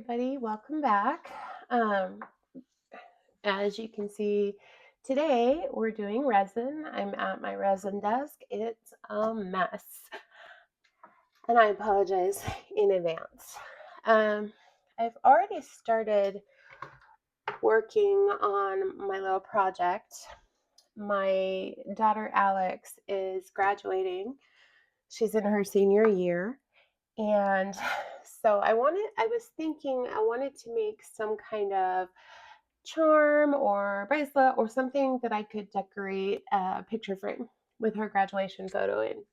everybody, welcome back. Um, as you can see, today we're doing resin. I'm at my resin desk. It's a mess, and I apologize in advance. Um, I've already started working on my little project. My daughter Alex is graduating. She's in her senior year, and so I was thinking I wanted to make some kind of charm or bracelet or something that I could decorate a picture frame with her graduation photo in.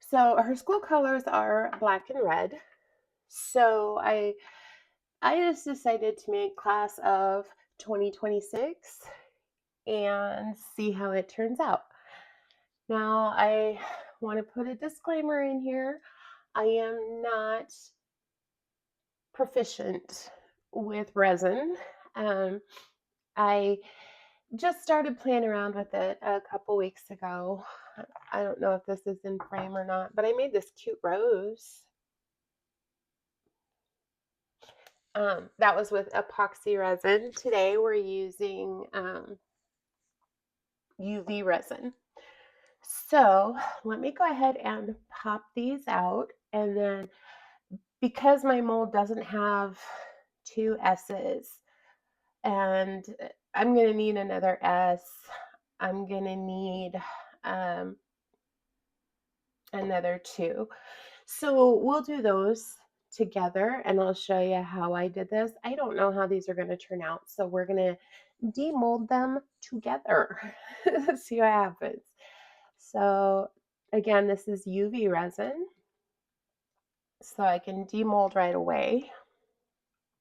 So her school colors are black and red. So I just decided to make class of 2026 and see how it turns out. Now I want to put a disclaimer in here. I am not proficient with resin. Um, I just started playing around with it a couple weeks ago. I don't know if this is in frame or not, but I made this cute rose. That was with epoxy resin. Today we're using UV resin. So let me go ahead and pop these out. And then because my mold doesn't have two S's, and I'm going to need another S, I'm going to need another two. So we'll do those together and I'll show you how I did this. I don't know how these are going to turn out, so we're going to demold them together. See what happens. So again, this is UV resin, so I can demold right away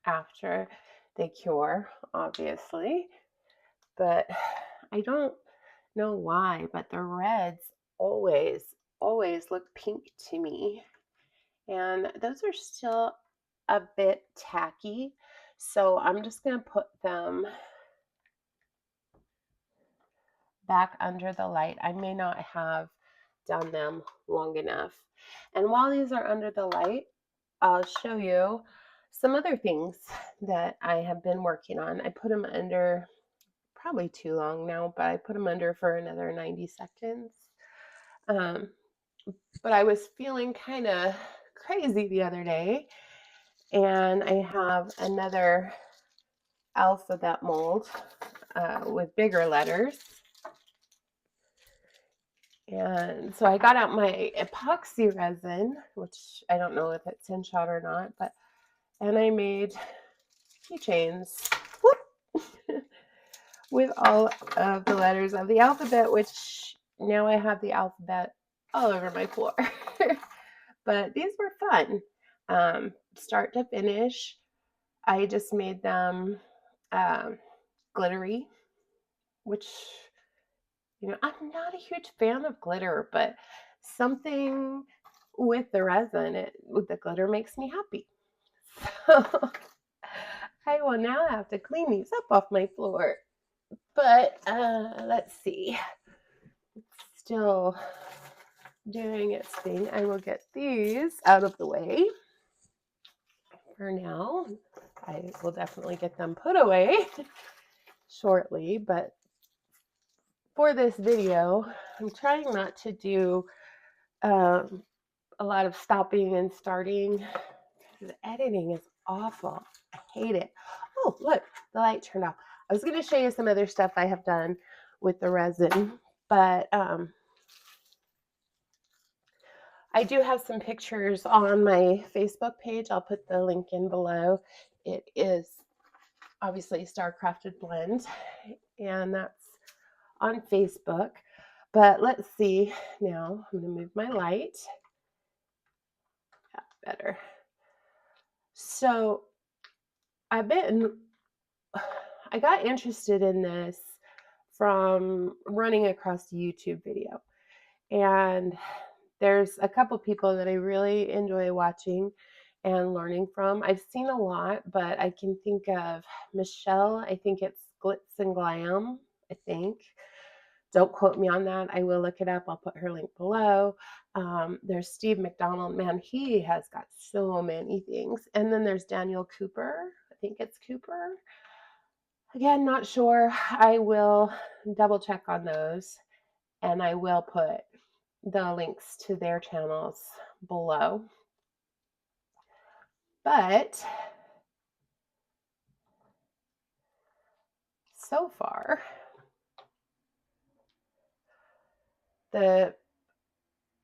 after they cure, obviously. But I don't know why, but the reds always look pink to me. And those are still a bit tacky, so I'm just going to put them back under the light. I may not have done them long enough. And while these are under the light, I'll show you some other things that I have been working on. I put them under probably too long now, but I put them under for another 90 seconds. But I was feeling kind of crazy the other day, and I have another alphabet mold with bigger letters. And so I got out my epoxy resin, which I don't know if it's tin shot or not, and I made keychains with all of the letters of the alphabet, which now I have the alphabet all over my floor. But these were fun, start to finish. I just made them glittery, which, I'm not a huge fan of glitter, but something with the resin, with the glitter makes me happy. So I will now have to clean these up off my floor. But let's see. It's still doing its thing. I will get these out of the way for now. I will definitely get them put away shortly, but for this video, I'm trying not to do a lot of stopping and starting. The editing is awful. I hate it. Oh, look, the light turned off. I was going to show you some other stuff I have done with the resin, but I do have some pictures on my Facebook page. I'll put the link in below. It is obviously Star Crafted Blend, and that's on Facebook. But let's see now. I'm going to move my light. Yeah, better. So I got interested in this from running across a YouTube video. And there's a couple people that I really enjoy watching and learning from. I've seen a lot, but I can think of Michelle. I think it's Glitz and Glam, I think. Don't quote me on that. I will look it up. I'll put her link below. There's Steve McDonald. Man, he has got so many things. And then there's Daniel Cooper. I think it's Cooper. Again, not sure. I will double check on those, and I will put the links to their channels below. But so far,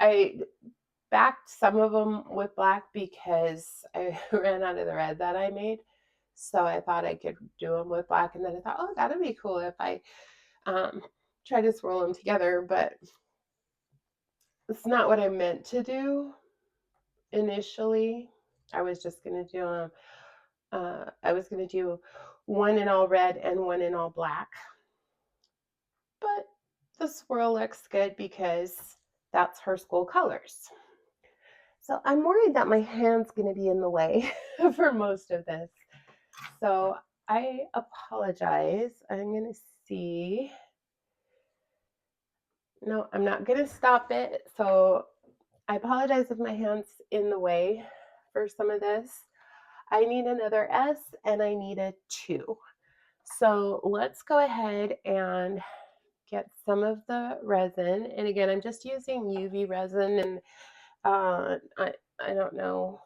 I backed some of them with black because I ran out of the red that I made. So I thought I could do them with black, and then I thought, oh, that'd be cool if I try to swirl them together, but it's not what I meant to do initially. I was just going to do them. I was going to do one in all red and one in all black. But the swirl looks good because that's her school colors. So I'm worried that my hand's going to be in the way for most of this. So I apologize. I'm going to see. No, I'm not going to stop it. So I apologize if my hand's in the way for some of this. I need another S and I need a 2. So let's go ahead and get some of the resin. And again, I'm just using UV resin, and I don't know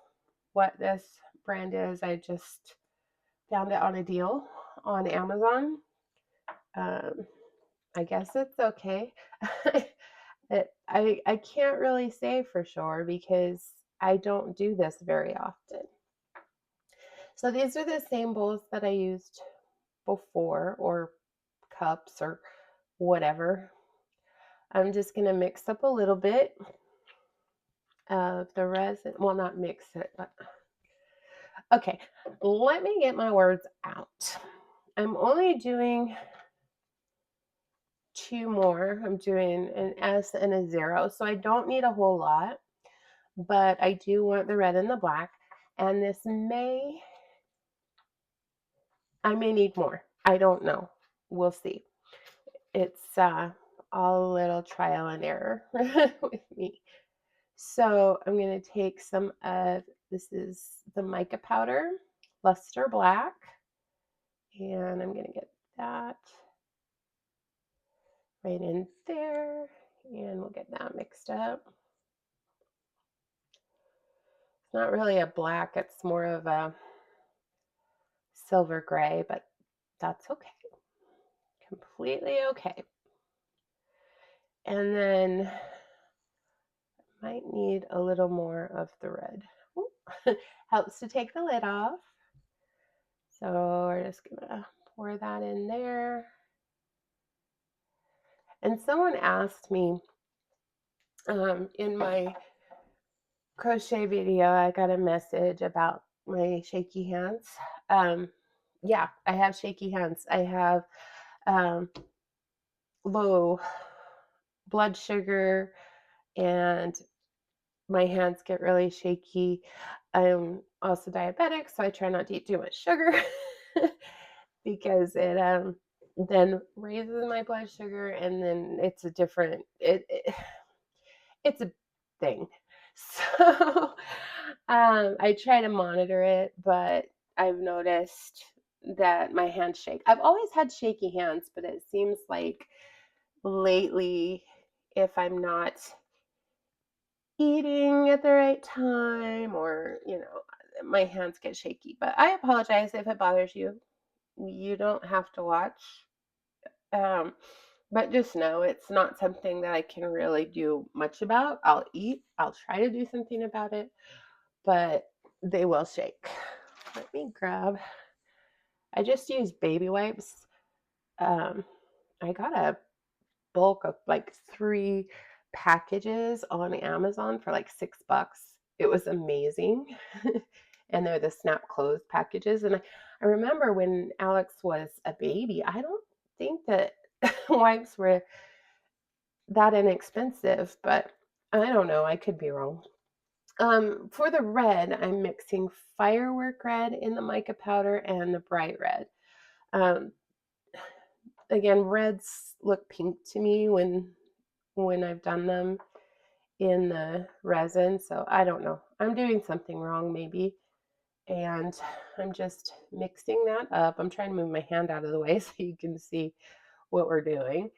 what this brand is. I just found it on a deal on Amazon. I guess it's okay. I can't really say for sure because I don't do this very often. So these are the same bowls that I used before, or cups or whatever. I'm just going to mix up a little bit of the resin. Well, not mix it, but okay. Let me get my words out. I'm only doing 2 more. I'm doing an S and a 0, so I don't need a whole lot, but I do want the red and the black. And this I may need more. I don't know. We'll see. It's all a little trial and error with me. So I'm going to take some of, this is the mica powder, luster black, and I'm going to get that right in there, and we'll get that mixed up. It's not really a black, it's more of a silver gray, but that's okay. Completely okay. And then I might need a little more of the red. Ooh. Helps to take the lid off. So we're just gonna pour that in there. And someone asked me in my crochet video, I got a message about my shaky hands. Yeah, I have shaky hands. I have low blood sugar, and my hands get really shaky. I'm also diabetic, so I try not to eat too much sugar because it then raises my blood sugar, and then it's a different it's a thing. So I try to monitor it, but I've noticed that my hands shake. I've always had shaky hands, but it seems like lately, if I'm not eating at the right time, or my hands get shaky. But I apologize if it bothers you. You don't have to watch. But just know it's not something that I can really do much about. I'll eat, I'll try to do something about it, but they will shake. Let me grab, I just use baby wipes. I got a bulk of like 3 packages on Amazon for like $6. It was amazing. And they're the snap close packages. And I remember when Alex was a baby, I don't think that wipes were that inexpensive, but I don't know. I could be wrong. For the red, I'm mixing firework red in the mica powder and the bright red. Um, again, reds look pink to me when I've done them in the resin, so I don't know. I'm doing something wrong maybe, and I'm just mixing that up. I'm trying to move my hand out of the way so you can see what we're doing,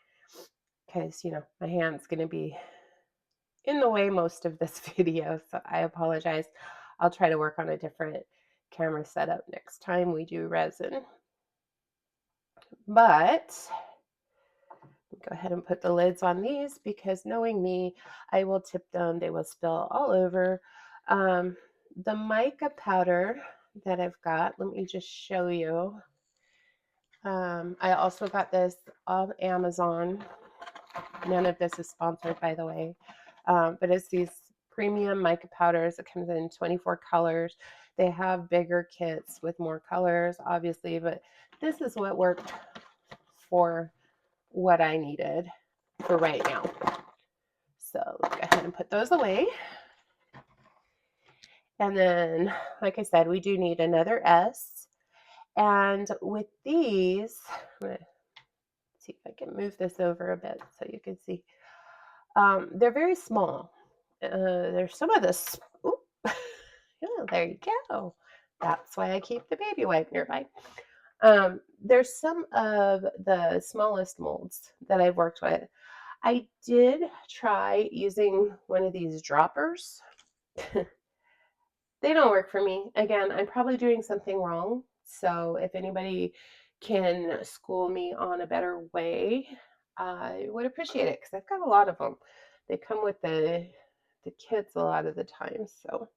because, my hand's going to be in the way most of this video, so I apologize. I'll try to work on a different camera setup next time we do resin. But go ahead and put the lids on these, because knowing me, I will tip them. They will spill all over. The mica powder that I've got, let me just show you. I also got this off Amazon. None of this is sponsored, by the way. But it's these premium mica powders. It comes in 24 colors. They have bigger kits with more colors, obviously, but this is what worked for what I needed for right now. So let's go ahead and put those away. And then, like I said, we do need another S. And with these, I'm going to see if I can move this over a bit so you can see. They're very small. There's some of this. Ooh, yeah, there you go. That's why I keep the baby wipe nearby. There's some of the smallest molds that I've worked with. I did try using one of these droppers. They don't work for me. Again, I'm probably doing something wrong. So if anybody can school me on a better way, I would appreciate it, because I've got a lot of them. They come with the kits a lot of the time. So,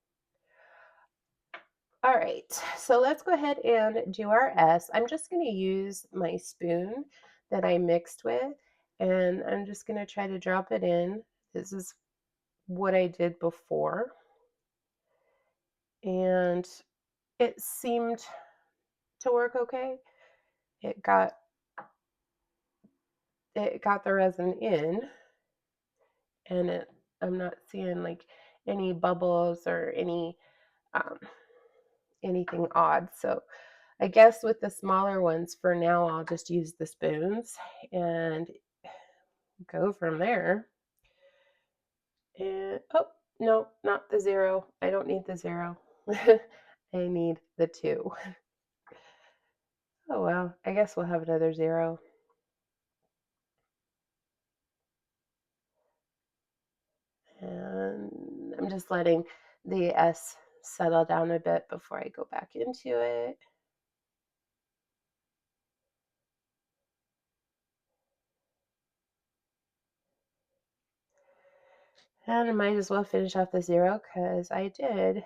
all right. So let's go ahead and do our S. I'm just going to use my spoon that I mixed with, and I'm just going to try to drop it in. This is what I did before. And it seemed to work okay. It got the resin in, and I'm not seeing like any bubbles or anything odd. So I guess with the smaller ones for now, I'll just use the spoons and go from there. And oh, no, not the 0. I don't need the 0. I need the 2. Oh well, I guess we'll have another 0. And I'm just letting the S settle down a bit before I go back into it. And I might as well finish off the 0, because I did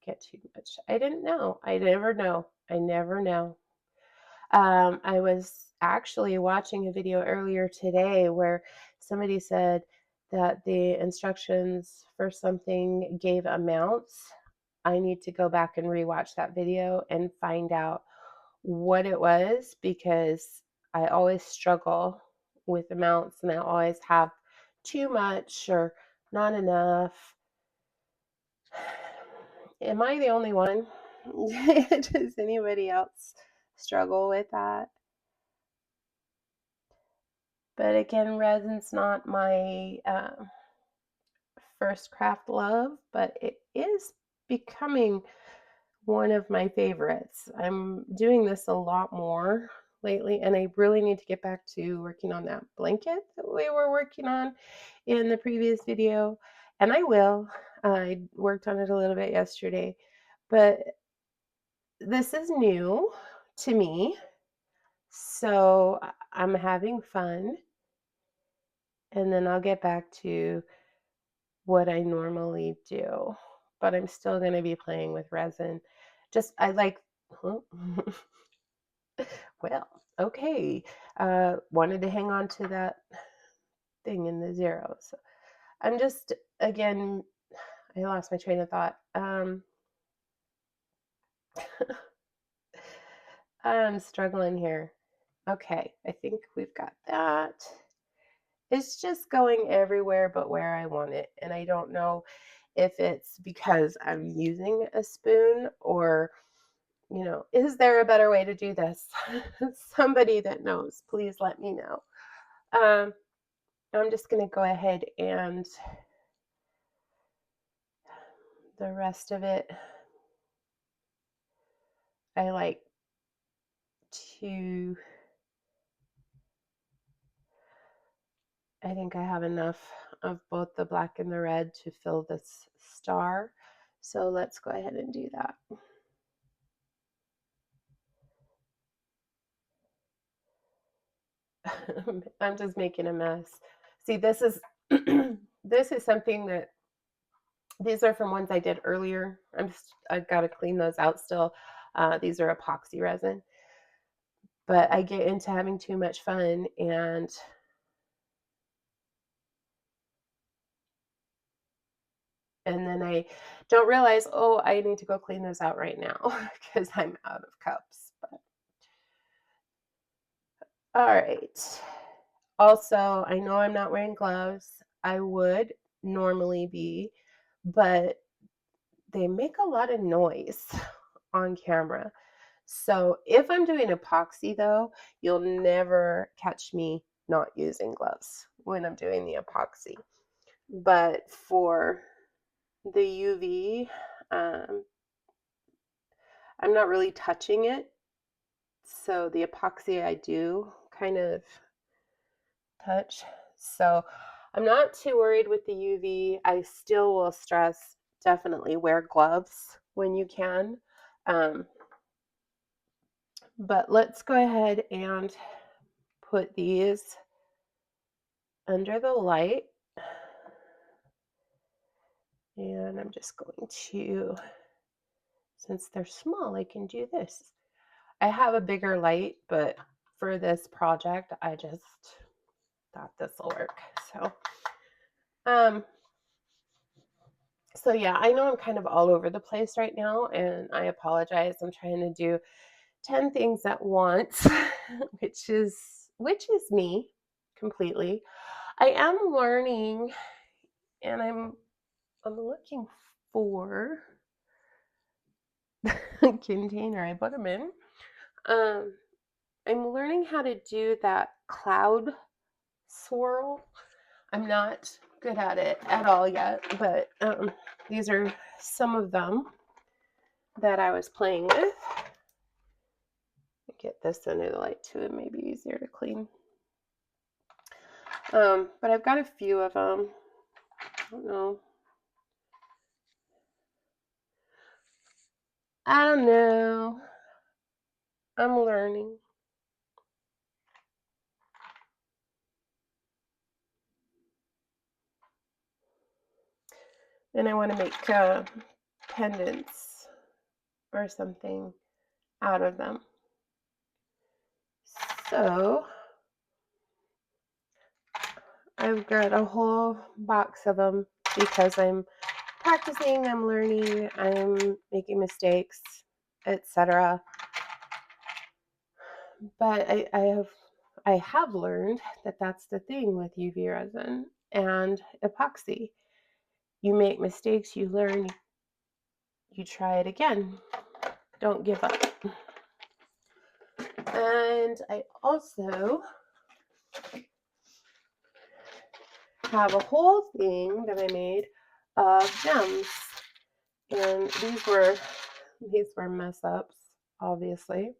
get too much. I didn't know. I never know. I never know. I was actually watching a video earlier today where somebody said that the instructions for something gave amounts. I need to go back and rewatch that video and find out what it was, because I always struggle with amounts, and I always have too much or not enough. Am I the only one? Does anybody else struggle with that? But again, resin's not my first craft love, but it is becoming one of my favorites. I'm doing this a lot more lately, and I really need to get back to working on that blanket that we were working on in the previous video, and I will. I worked on it a little bit yesterday, but this is new to me, so I'm having fun, and then I'll get back to what I normally do, but I'm still going to be playing with resin. Just, I like, huh? Well, okay. Wanted to hang on to that thing in the 0. So I'm just, again, I lost my train of thought. I'm struggling here. Okay, I think we've got that. It's just going everywhere but where I want it. And I don't know if it's because I'm using a spoon, or is there a better way to do this? Somebody that knows, please let me know. I'm just going to go ahead and the rest of it, I like to, I think I have enough of both the black and the red to fill this star. So let's go ahead and do that. I'm just making a mess. See, this is this is something that these are from ones I did earlier. I've got to clean those out still. These are epoxy resin, but I get into having too much fun and then I don't realize, oh, I need to go clean those out right now because I'm out of cups. But all right. Also, I know I'm not wearing gloves. I would normally be, but they make a lot of noise on camera. So if I'm doing epoxy though, you'll never catch me not using gloves when I'm doing the epoxy. But for the UV, I'm not really touching it. So the epoxy I do kind of touch. So I'm not too worried with the UV. I still will stress definitely wear gloves when you can. But let's go ahead and put these under the light. And I'm just going to, since they're small, I can do this. I have a bigger light, but for this project, I just thought this will work. So yeah, I know I'm kind of all over the place right now, and I apologize. I'm trying to do 10 things at once, which is me completely. I am learning, and I'm looking for the container I put them in. I'm learning how to do that cloud swirl. I'm not good at it at all yet, but these are some of them that I was playing with. Get this under the light too, it may be easier to clean. But I've got a few of them. I don't know. I don't know. I'm learning. And I want to make pendants or something out of them. So I've got a whole box of them because I'm practicing, I'm learning, I'm making mistakes, etc. But I have learned that that's the thing with UV resin and epoxy. You make mistakes, you learn, you try it again. Don't give up. And I also have a whole thing that I made of gems. And these were mess ups, obviously.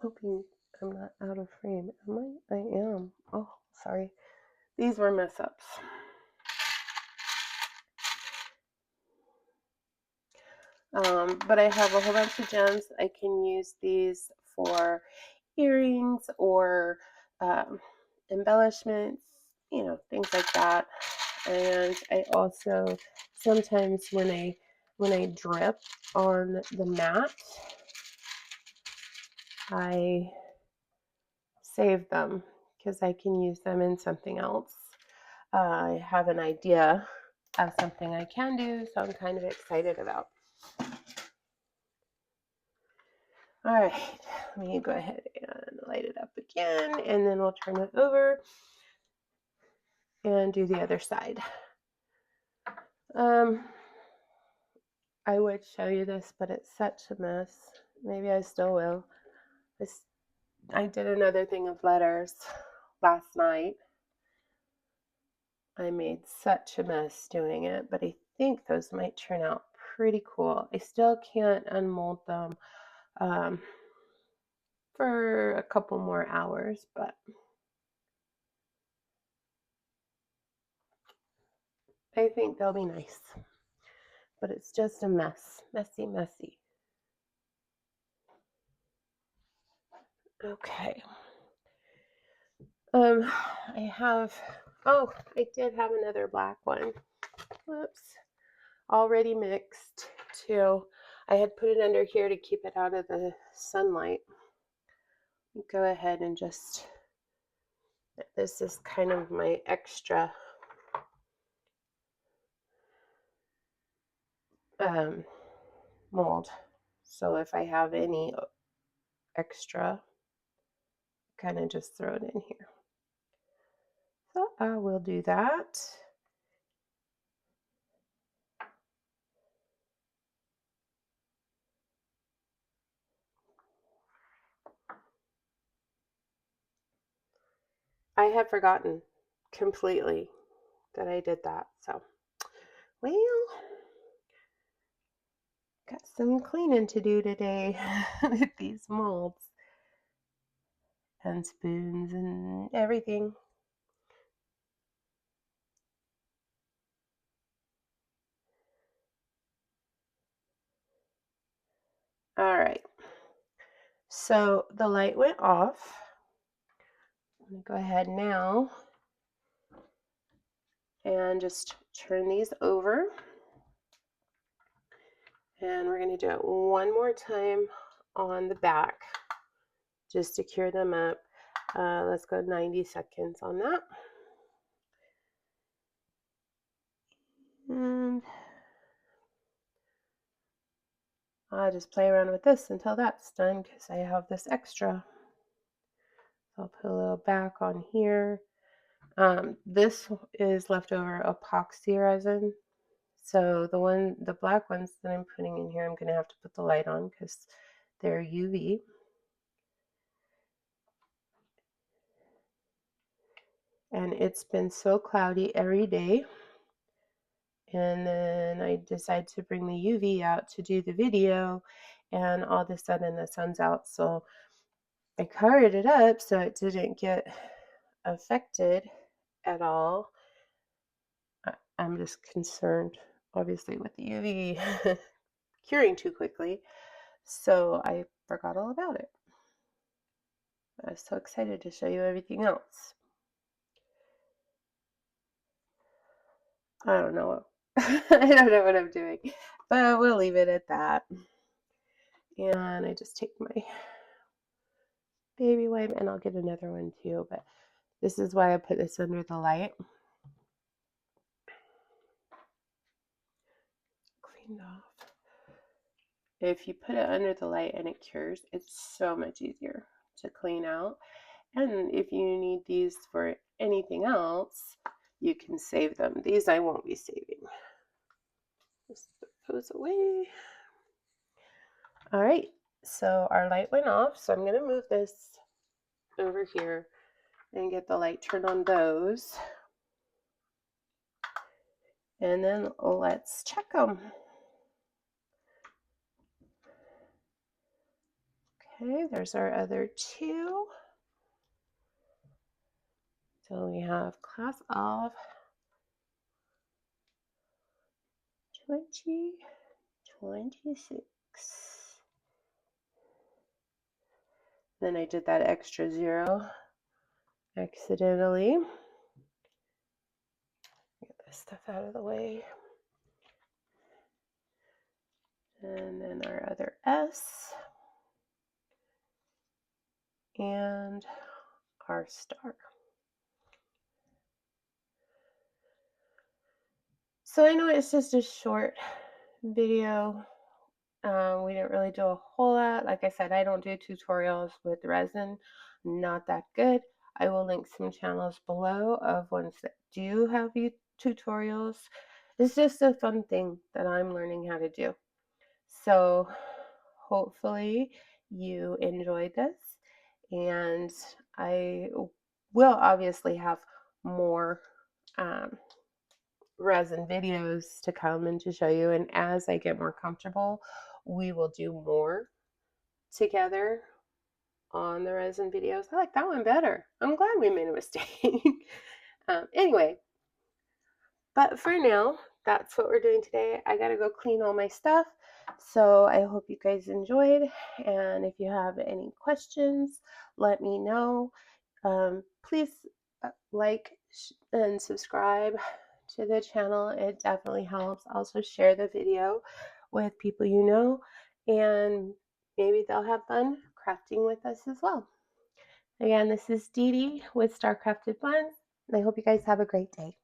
Hoping I'm not out of frame. Am I? I am. Oh, sorry. These were mess ups. But I have a whole bunch of gems. I can use these for earrings or embellishments, things like that. And I also sometimes when I drip on the mat, I save them because I can use them in something else. I have an idea of something I can do, so I'm kind of excited about. All right, let me go ahead and light it up again, and then we'll turn it over and do the other side. I would show you this, but it's such a mess. Maybe I still will. I did another thing of letters last night. I made such a mess doing it, but I think those might turn out pretty cool. I still can't unmold them for a couple more hours, but I think they'll be nice. But it's just a mess. Messy, messy. Okay. I have, oh, I did have another black one. Whoops. Already mixed too. I had put it under here to keep it out of the sunlight. Go ahead and just, this is kind of my extra mold. So if I have any extra, kind of just throw it in here. So I will do that. I had forgotten completely that I did that. So, well, got some cleaning to do today with these molds and spoons and everything. All right. So the light went off. I'm going to go ahead now and just turn these over. And we're going to do it one more time on the back just to cure them up. Let's go 90 seconds on that. And I'll just play around with this until that's done because I have this extra. So I'll put a little back on here. This is leftover epoxy resin. So the black ones that I'm putting in here, I'm going to have to put the light on because they're UV. And it's been so cloudy every day. And then I decided to bring the UV out to do the video, and all of a sudden the sun's out. So I covered it up so it didn't get affected at all. I'm just concerned, obviously, with the UV curing too quickly. So I forgot all about it. I was so excited to show you everything else. I don't know. I don't know what I'm doing, but we'll leave it at that. And I just take my baby wipe, and I'll get another one too, but this is why I put this under the light. Cleaned off. If you put it under the light and it cures, it's so much easier to clean out. And if you need these for anything else, you can save them. These I won't be saving. Just put those away. All right, so our light went off, so I'm going to move this over here and get the light turned on those. And then let's check them. Okay, there's our other two. So we have class of 2026. Then I did that extra zero accidentally. Get this stuff out of the way. And then our other S. And our star. So I know it's just a short video. We didn't really do a whole lot. Like I said, I don't do tutorials with resin. Not that good. I will link some channels below of ones that do have tutorials. It's just a fun thing that I'm learning how to do. So hopefully you enjoyed this, and I will obviously have more um, resin videos to come and to show you. And as I get more comfortable, we will do more together on the resin videos. I like that one better. I'm glad we made a mistake. Anyway, but for now, that's what we're doing today. I gotta go clean all my stuff. So I hope you guys enjoyed. And if you have any questions, let me know. Please like and subscribe to the channel. It definitely helps. Also, share the video with people you know, and maybe they'll have fun crafting with us as well. Again, this is Dee Dee with Star Crafted Blends, and I hope you guys have a great day.